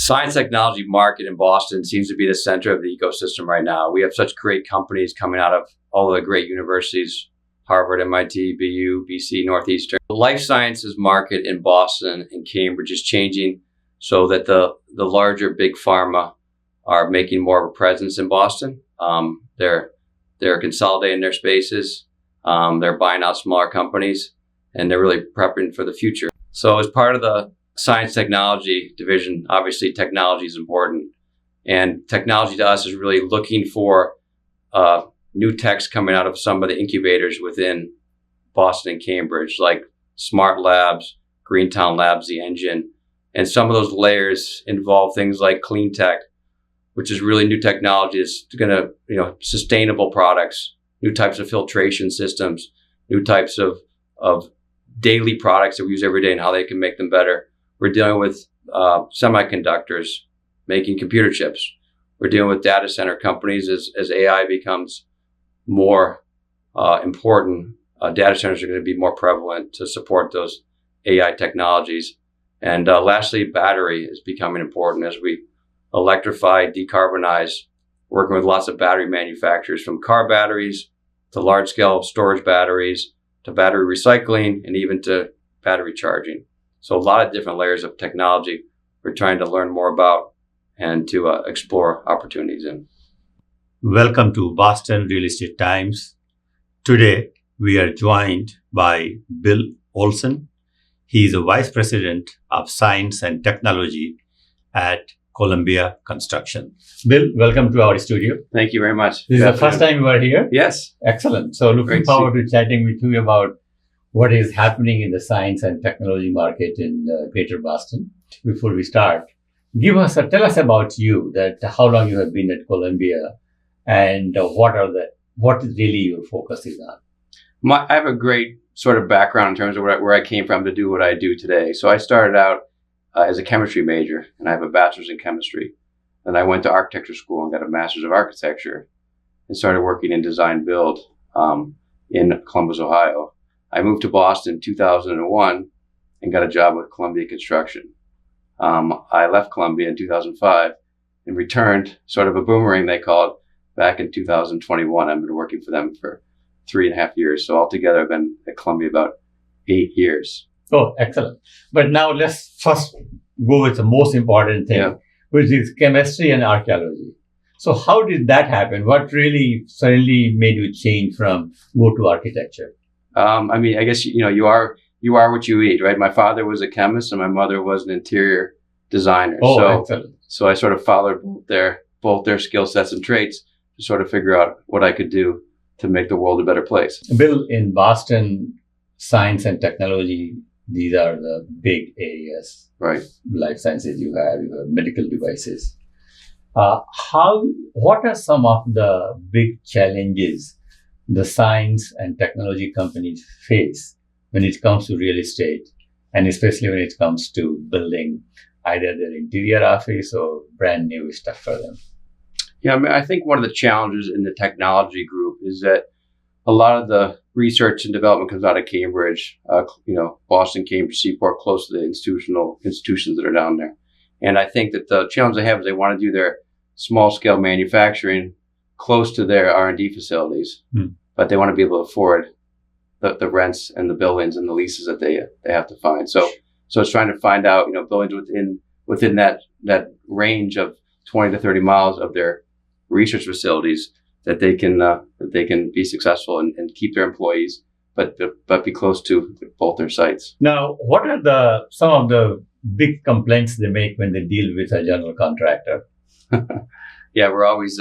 science technology market in Boston seems to be the center of the ecosystem right now. We have such great companies coming out of all of the great universities, Harvard, MIT, BU, BC, Northeastern. The life sciences market in Boston and Cambridge is changing so that the larger big pharma are making more of a presence in Boston. They're consolidating their spaces. They're buying out smaller companies, and they're really prepping for the future. So as part of the science technology division, obviously technology is important. And technology to us is really looking for new techs coming out of some of the incubators within Boston and Cambridge, like Smart Labs, Greentown Labs, the engine. And some of those layers involve things like clean tech, which is really new technology. It's going to, sustainable products, new types of filtration systems, new types of daily products that we use every day and how they can make them better. We're dealing with semiconductors, making computer chips. We're dealing with data center companies as AI becomes more important. Data centers are going to be more prevalent to support those AI technologies. And lastly, battery is becoming important as we electrify, decarbonize, working with lots of battery manufacturers, from car batteries to large-scale storage batteries to battery recycling and even to battery charging. So a lot of different layers of technology we're trying to learn more about and to explore opportunities in. Welcome to Boston Real Estate Times. Today, we are joined by Bill Olson. He is a Vice President of Science and Technology at Columbia Construction. Bill, welcome to our studio. Thank you very much. This is the first time you are here? Yes. Excellent. So looking forward to chatting with you about what is happening in the science and technology market in Greater Boston. Before we start, tell us about you, that how long you have been at Columbia and what is really your focus is on. I have a great sort of background in terms of where I came from to do what I do today. So I started out as a chemistry major, and I have a bachelor's in chemistry. And I went to architecture school and got a master's of architecture and started working in design build in Columbus, Ohio. I moved to Boston in 2001 and got a job with Columbia Construction. I left Columbia in 2005 and returned, sort of a boomerang they call it, back in 2021. I've been working for them for 3.5 years. So altogether, I've been at Columbia about 8 years. Oh, excellent. But now let's first go with the most important thing, which is chemistry and archaeology. So how did that happen? What really suddenly made you change from go to architecture? I guess, you are what you eat, right? My father was a chemist and my mother was an interior designer. Oh, excellent. So I sort of followed both their skill sets and traits to sort of figure out what I could do to make the world a better place. Bill, in Boston, science and technology, these are the big areas. Right. Life sciences, you have medical devices. What are some of the big challenges the science and technology companies face when it comes to real estate, and especially when it comes to building either their interior office or brand new stuff for them? Yeah, I think one of the challenges in the technology group is that a lot of the research and development comes out of Cambridge, Boston, Cambridge, Seaport, close to the institutions that are down there. And I think that the challenge they have is they want to do their small-scale manufacturing close to their R&D facilities, but they want to be able to afford the rents and the buildings and the leases that they have to find. So it's trying to find out, buildings within that range of 20 to 30 miles of their research facilities that they can be successful and keep their employees, but be close to both their sites. Now, what are some of the big complaints they make when they deal with a general contractor? Yeah, we're always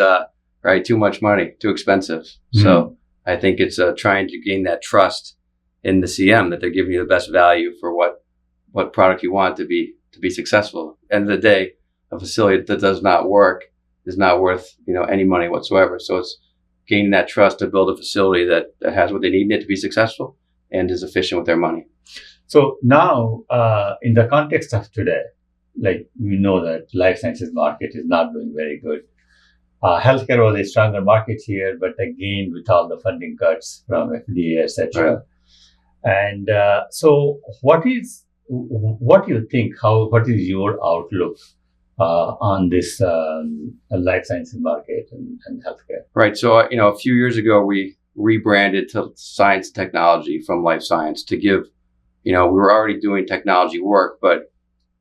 too much money, too expensive. So I think it's trying to gain that trust in the CM that they're giving you the best value for what product you want to be successful. End of the day, a facility that does not work is not worth any money whatsoever. So it's gaining that trust to build a facility that has what they need in it to be successful and is efficient with their money. So now, in the context of today, like we know that life sciences market is not doing very good. Healthcare was a stronger market here, but again, with all the funding cuts from FDA, etc. Right. And so what do you think? What is your outlook on this life sciences market and healthcare? Right. So, a few years ago, we rebranded to science and technology from life science to give, we were already doing technology work, but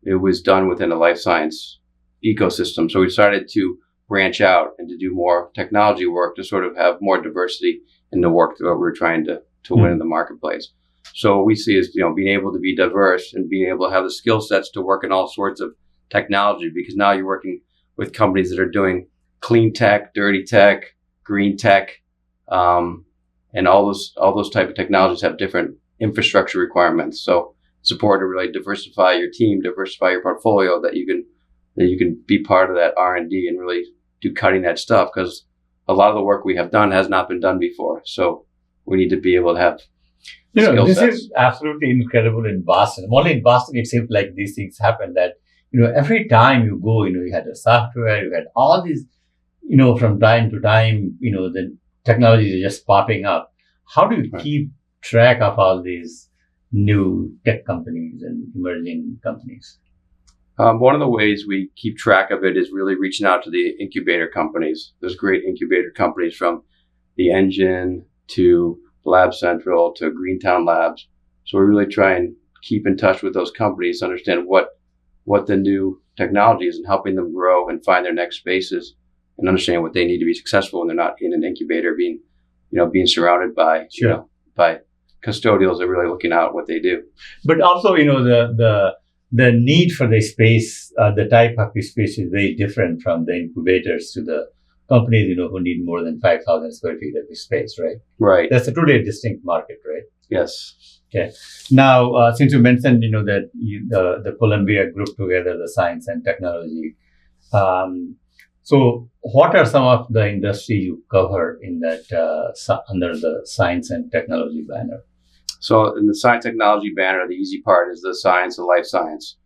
it was done within a life science ecosystem. So we decided to branch out and to do more technology work to sort of have more diversity in the work that we're trying to win in the marketplace. So what we see is, being able to be diverse and being able to have the skill sets to work in all sorts of technology, because now you're working with companies that are doing clean tech, dirty tech, green tech, and all those type of technologies have different infrastructure requirements. So it's important to really diversify your team, diversify your portfolio, that you can be part of that R&D and really do cutting edge stuff, because a lot of the work we have done has not been done before. So we need to be able to have this is absolutely incredible in Boston. Only in Boston, it seems like these things happen that, every time you go, you had the software, you had all these, from time to time, the technologies are just popping up. How do you keep track of all these new tech companies and emerging companies? One of the ways we keep track of it is really reaching out to the incubator companies. There's great incubator companies, from the Engine to Lab Central to Greentown Labs. So we really try and keep in touch with those companies to understand what the new technology is and helping them grow and find their next spaces and understand what they need to be successful when they're not in an incubator, being surrounded by, by custodials that are really looking out what they do. But also, the need for the space, the type of space is very different from the incubators to the companies, who need more than 5,000 square feet of space, right? Right. That's a totally distinct market, right? Yes. Okay. Now, since you mentioned, that the Columbia group together, the science and technology. So what are some of the industries you cover in that under the science and technology banner? So in the science technology banner, the easy part is the science and life science.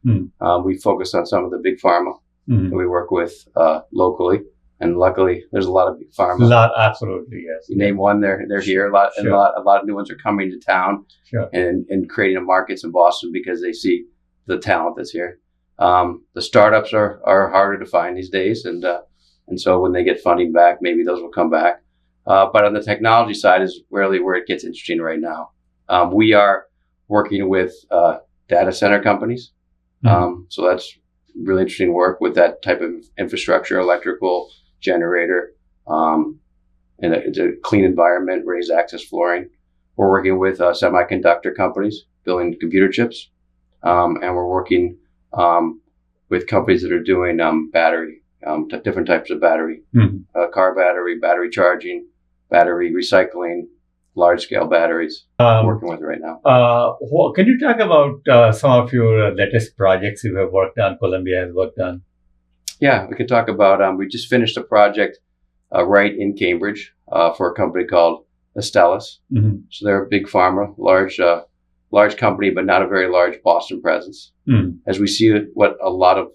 We focus on some of the big pharma that we work with locally. And luckily, there's a lot of big pharma. Absolutely, yes. You name one, they're here. A lot of new ones are coming to town and creating markets in Boston because they see the talent that's here. The startups are harder to find these days, and so when they get funding back, maybe those will come back. But on the technology side is really where it gets interesting right now. We are working with data center companies, so that's really interesting work with that type of infrastructure, electrical, generator, and it's a clean environment, raised access flooring. We're working with semiconductor companies building computer chips, and we're working with companies that are doing battery, different types of battery, car battery, battery charging, battery recycling, large-scale batteries. Working with right now. Can you talk about some of your latest projects you have worked on, Columbia has worked on? Yeah, we could talk about, we just finished a project right in Cambridge for a company called Astellas. So they're a big pharma, large company, but not a very large Boston presence. As we see what a lot of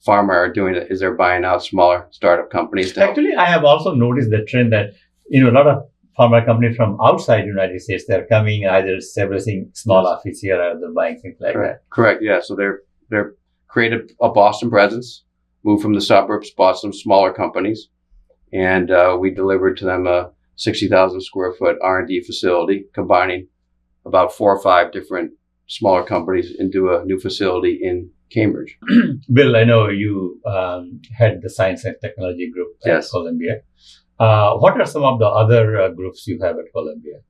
pharma are doing is they're buying out smaller startup companies. Actually, I have also noticed the trend that, a lot of pharma companies from outside the United States, they're coming either establishing small office here or they're buying things like that. Correct. Yeah. So they're created a Boston presence, moved from the suburbs, bought some smaller companies, and we delivered to them a 60,000 square foot R&D facility, combining about 4 or 5 different smaller companies into a new facility in Cambridge. Bill, I know you head the science and technology group at Columbia. What are some of the other groups you have at Columbia?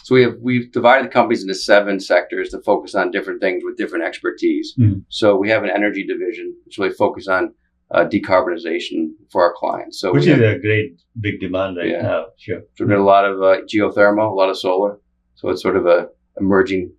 So we've divided the companies into 7 sectors to focus on different things with different expertise. So we have an energy division, which really focuses on decarbonization for our clients. So which is a great big demand right now. Sure. So there's a lot of geothermal, a lot of solar. So it's sort of a emerging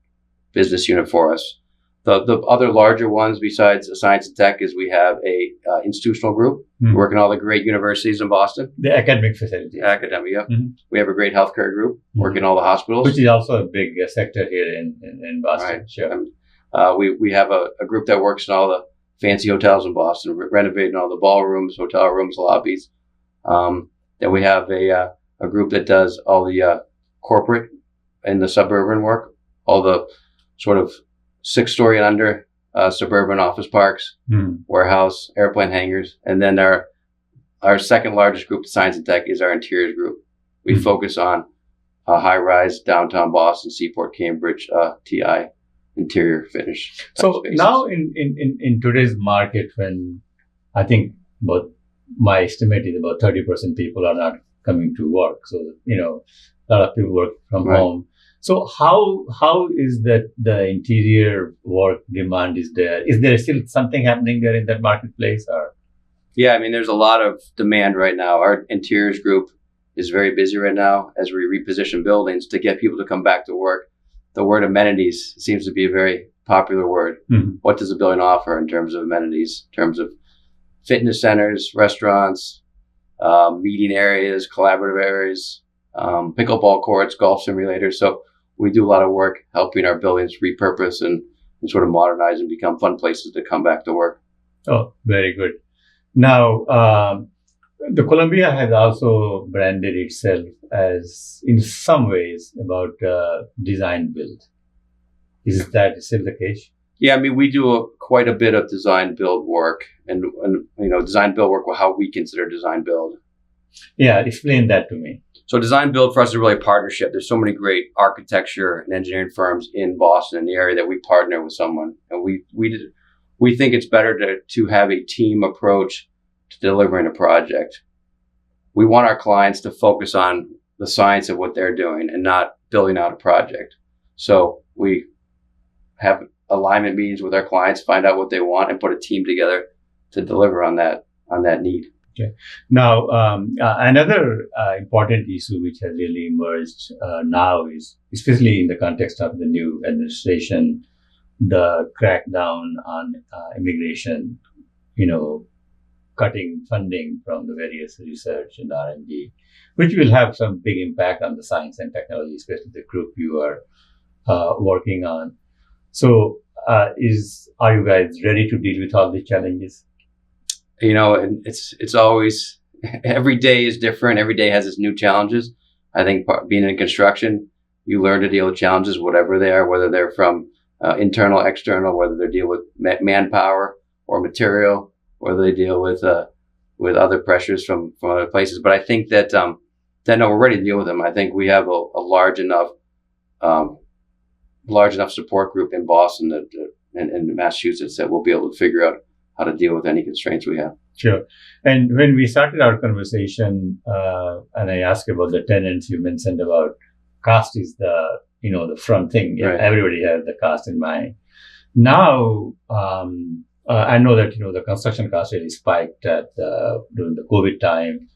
business unit for us. The other larger ones besides science and tech is we have a institutional group working all the great universities in Boston. The academic facilities. Academic, yeah. We have a great healthcare group working all the hospitals. Which is also a big sector here in Boston. Right. Sure. We have a group that works in all the fancy hotels in Boston, renovating all the ballrooms, hotel rooms, lobbies. Then we have a group that does all the corporate and the suburban work, all the sort of 6-story and under suburban office parks, warehouse, airplane hangars, and then our second largest group of science and tech is our interiors group. We focus on high-rise downtown Boston, Seaport, Cambridge, TI, interior finish. So now in today's market, when I think my estimate is about 30% people are not coming to work. So, a lot of people work from home. So how is that the interior work demand is there? Is there still something happening there in that marketplace? Or? Yeah, I mean, there's a lot of demand right now. Our interiors group is very busy right now as we reposition buildings to get people to come back to work. The word amenities seems to be a very popular word. What does a building offer in terms of amenities, in terms of fitness centers, restaurants, meeting areas, collaborative areas, pickleball courts, golf simulators. So we do a lot of work helping our buildings repurpose and sort of modernize and become fun places to come back to work. Oh, very good. Now, the Columbia has also branded itself as, in some ways, about design build. Is that still the case? Yeah, I mean, we do quite a bit of design build work, and design build work, how we consider design build. Yeah, explain that to me. So design build for us is really a partnership. There's so many great architecture and engineering firms in Boston, in the area, that we partner with someone, and we think it's better to have a team approach to delivering a project. We want our clients to focus on the science of what they're doing and not building out a project. So we have alignment meetings with our clients, find out what they want, and put a team together to deliver on that need. Okay. Now, another important issue which has really emerged now is, especially in the context of the new administration, the crackdown on immigration, cutting funding from the various research and R&D, which will have some big impact on the science and technology, especially the group you are working on. So, are you guys ready to deal with all these challenges? And it's always, every day is different. Every day has its new challenges. I think being in construction, you learn to deal with challenges, whatever they are, whether they're from internal, external, whether they deal with manpower or material, whether they deal with other pressures from other places. But I think that we're ready to deal with them. I think we have a large enough support group in Boston and Massachusetts that we'll be able to figure out how to deal with any constraints we have. Sure. And when we started our conversation, and I asked about the tenants, you mentioned about cost is the front thing. Yeah, right. Everybody has the cost in mind. Now, I know that, the construction cost really spiked during the COVID time.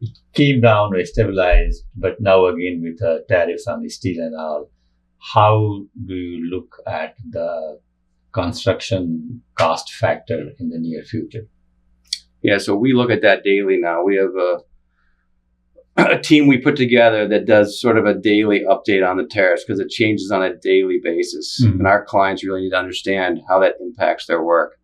It came down or stabilized, but now again with tariffs on the steel and all, how do you look at the construction cost factor in the near future? Yeah, so we look at that daily now. We have a team we put together that does sort of a daily update on the tariffs because it changes on a daily basis. And our clients really need to understand how that impacts their work.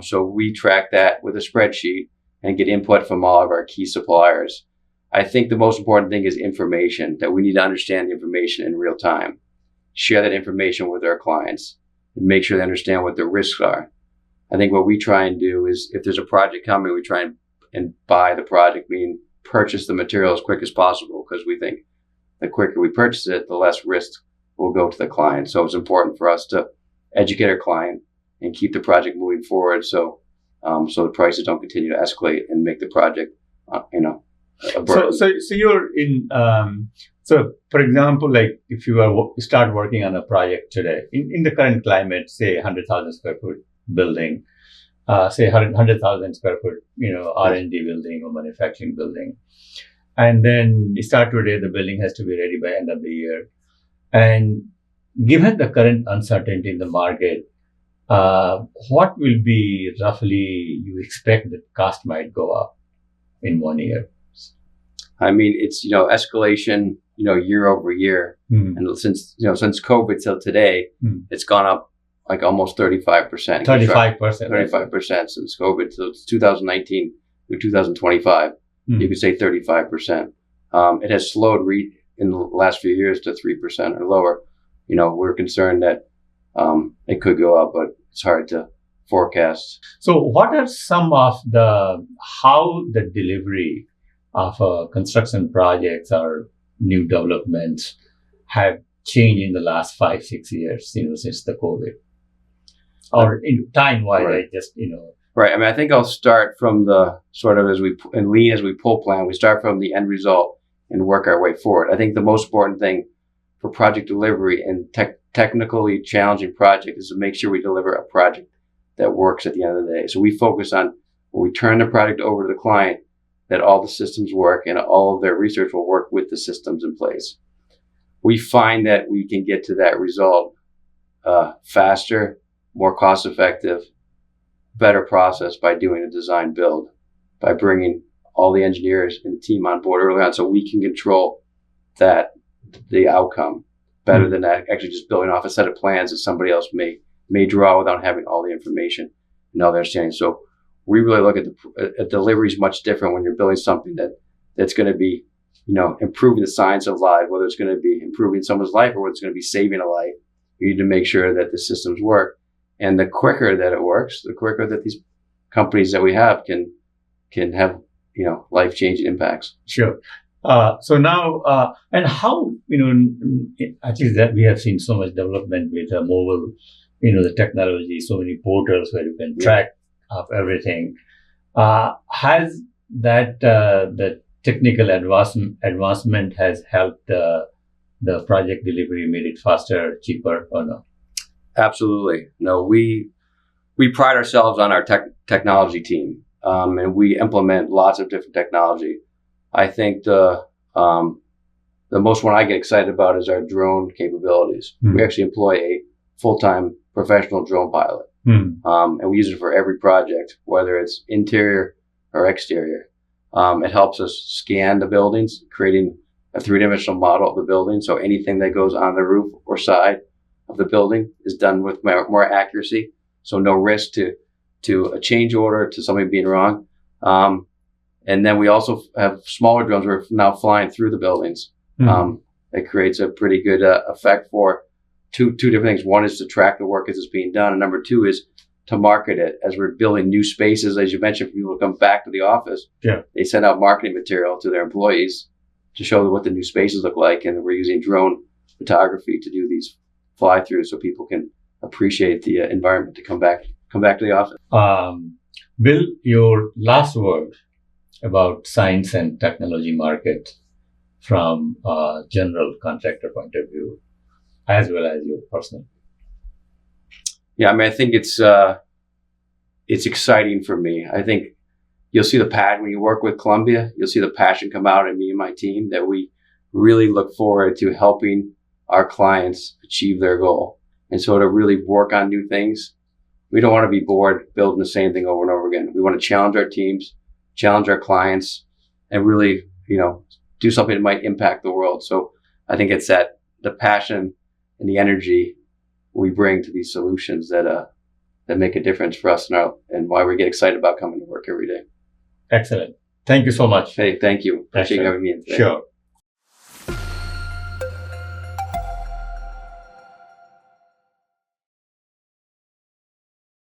So we track that with a spreadsheet and get input from all of our key suppliers. I think the most important thing is information, that we need to understand the information in real time, share that information with our clients, and make sure they understand what the risks are. I think what we try and do is, if there's a project coming, we try and buy the project, meaning purchase the material as quick as possible, because we think the quicker we purchase it, the less risk will go to the client. So it's important for us to educate our client and keep the project moving forward, so the prices don't continue to escalate and make the project, a burden. So you're in. So, for example, like if you start working on a project today, in the current climate, say 100,000 square foot building, say 100,000 square foot, R&D building or manufacturing building, and then you start today, the building has to be ready by end of the year. And given the current uncertainty in the market, what will be roughly you expect that cost might go up in 1 year? I mean, it's, escalation, year over year. And since COVID till today, it's gone up like almost 35%. 35%. 35% since COVID. So it's 2019 to 2025. You could say 35%. It has slowed in the last few years to 3% or lower. We're concerned that it could go up, but it's hard to forecast. So what are some of how the delivery of construction projects or new developments have changed in the last 5-6 years, since the COVID? Or in time-wise, Right. Right. I mean, I think I'll start from the sort of in lean as we pull plan, we start from the end result and work our way forward. I think the most important thing for project delivery and technically challenging project is to make sure we deliver a project that works at the end of the day. So we focus on when we turn the project over to the client, that all the systems work and all of their research will work with the systems in place. We find that we can get to that result faster, more cost effective, better process by doing a design build, by bringing all the engineers and the team on board early on so we can control the outcome better than actually just building off a set of plans that somebody else may draw without having all the information and all the understanding. So we really look at delivery is much different when you're building something that's going to be, improving the science of life, whether it's going to be improving someone's life or whether it's going to be saving a life. You need to make sure that the systems work. And the quicker that it works, the quicker that these companies that we have can have, life-changing impacts. Sure. So now, and how, at least that we have seen so much development with mobile, the technology, so many portals where you can track of everything. Has that, the technical advancement has helped the project delivery, made it faster, cheaper, or no? Absolutely. No, we pride ourselves on our technology team, and we implement lots of different technology. I think the most one I get excited about is our drone capabilities. Mm. We actually employ a full-time professional drone pilot, and we use it for every project, whether it's interior or exterior. It helps us scan the buildings, creating a three-dimensional model of the building. So anything that goes on the roof or side of the building is done with more accuracy. So no risk to a change order, to something being wrong. And then we also have smaller drones. We're now flying through the buildings. It creates a pretty good effect for two different things. One is to track the work as it's being done. And number two is to market it. As we're building new spaces, as you mentioned, for people to come back to the office, they send out marketing material to their employees to show them what the new spaces look like. And we're using drone photography to do these fly-throughs so people can appreciate the environment to come back to the office. Bill, your last word about science and technology market from a general contractor point of view, as well as your personal. Yeah, I mean, I think it's exciting for me. I think you'll see the passion when you work with Columbia. You'll see the passion come out in me and my team that we really look forward to helping our clients achieve their goal. And so to really work on new things, we don't want to be bored building the same thing over and over again. We want to challenge our teams, challenge our clients, and really, do something that might impact the world. So I think it's the passion and the energy we bring to these solutions that make a difference for us and why we get excited about coming to work every day. Excellent. Thank you so much. Hey, thank you. Appreciate having me in today. Sure.